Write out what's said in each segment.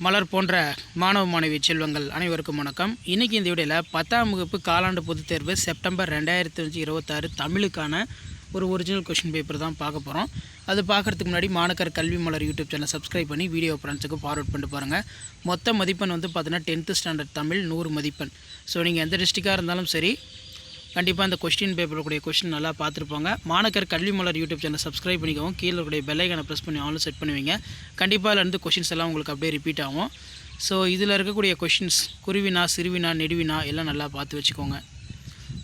மலர் போன்ற மாணவ மாணவி செல்வங்கள் அனைவருக்கும் வணக்கம். இன்றைக்கி இந்த வீடியோவில் 10ஆம் வகுப்பு காலாண்டு பொதுத் தேர்வு செப்டம்பர் 2026 தமிழுக்கான ஒரு ஒரிஜினல் கொஷின் பேப்பர் தான் பார்க்க போகிறோம். அது பார்க்குறதுக்கு முன்னாடி மாணக்கர் கல்வி மலர் யூடியூப் சேனல் சப்ஸ்கிரைப் பண்ணி வீடியோ ஃப்ரெண்ட்ஸுக்கு ஃபார்வர்ட் பண்ணிட்டு பாருங்கள். மொத்த மதிப்பெண் வந்து பார்த்தீங்கன்னா 10th ஸ்டாண்டர்ட் தமிழ் 100 மதிப்பெண். ஸோ நீங்கள் எந்த டிஸ்ட்ரிக்டாக இருந்தாலும் சரி கண்டிப்பாக இந்த கொஸ்டின் பேப்பரில் கூடிய கொஸ்டின் நல்லா பார்த்துருப்பாங்க. மாணக்கர் கல்வி மலர் யூடியூப் சேனல் சப்ஸ்கிரைப் பண்ணிக்கவும், கீழே இருக்கக்கூடிய பெல் ஐக்கானை ப்ரெஸ் பண்ணி ஆன்லைன் செட் பண்ணுவீங்க. கண்டிப்பாக அதில் கொஷின்ஸ் எல்லாம் உங்களுக்கு அப்படியே ரிப்பீட் ஆகும். ஸோ இதில் இருக்கக்கூடிய கொஷின்ஸ் குருவினா, சிறுவினா, நெடுவினா எல்லாம் நல்லா பார்த்து வச்சுக்கோங்க.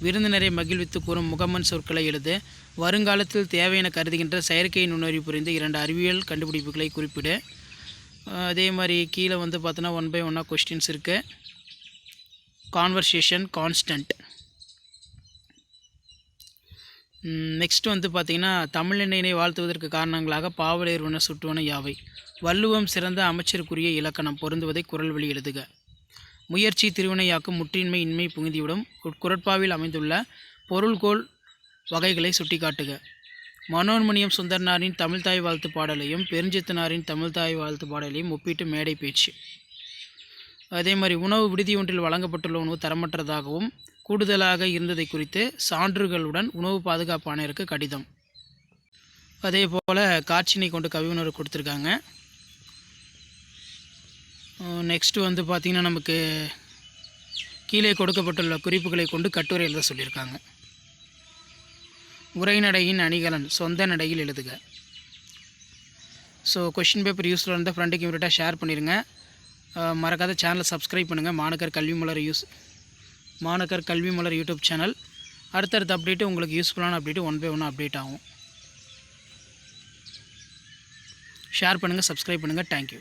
விருந்தினரை மகிழ்வித்து கூறும் முகமன் சொற்களை எழுது. வருங்காலத்தில் தேவையென கருதுகின்ற செயற்கை நுண்ணறிவு புரிந்து 2 அறிவியல் கண்டுபிடிப்புகளை குறிப்பிடு. அதே மாதிரி கீழே வந்து பார்த்தோன்னா 1 by 1 கொஸ்டின்ஸ் இருக்குது. Conversation constant. நெக்ஸ்ட் வந்து பார்த்திங்கன்னா தமிழெண்ணெயினை வாழ்த்துவதற்கு காரணங்களாக பாவலேறுவன சுட்டுவன யாவை. வள்ளுவம் சிறந்த அமைச்சருக்குரிய இலக்கணம் பொருந்துவதை குறள் வழி எழுதுக. முயற்சி திருவினையாக்கும் முற்றின்மை இன்மை புகுந்திவிடும் குரட்பாவில் அமைந்துள்ள பொருள்கோள் வகைகளை சுட்டிக்காட்டுக. மனோன்மணியம் சுந்தரனாரின் தமிழ்தாய் வாழ்த்து பாடலையும் பெருஞ்சித்தனாரின் தமிழ்தாய் வாழ்த்து பாடலையும் ஒப்பிட்டு மேடை பேச்சு. அதே மாதிரி உணவு விடுதி ஒன்றில் வழங்கப்பட்டுள்ள உணவு தரமற்றதாகவும் கூடுதலாக இருந்ததை குறித்து சான்றுகளுடன் உணவு பாதுகாப்பு ஆணையருக்கு கடிதம். அதே போல் காட்சினை கொண்டு கவியுணர்வு கொடுத்துருக்காங்க. நெக்ஸ்ட்டு வந்து பார்த்திங்கன்னா நமக்கு கீழே கொடுக்கப்பட்டுள்ள குறிப்புகளை கொண்டு கட்டுரை எழுத சொல்லியிருக்காங்க. உரைநடையின் அணிகலன் சொந்த நடையில் எழுதுக. ஸோ கொஷின் பேப்பர் யூஸ்ஃபுல்லாக இருந்தால் ஃப்ரெண்டுக்கு இமீடியட்டாக ஷேர் பண்ணிடுங்க. மறக்காத சேனலை சப்ஸ்கிரைப் பண்ணுங்கள். மாணக்கர் கல்வி மலர் யூடியூப் சேனல். அடுத்தடுத்த அப்டேட்டு உங்களுக்கு யூஸ்ஃபுல்லான அப்டேட்டு 1 by 1 அப்டேட் ஆகும். ஷேர் பண்ணுங்கள், சப்ஸ்கிரைப் பண்ணுங்கள். தேங்க்யூ.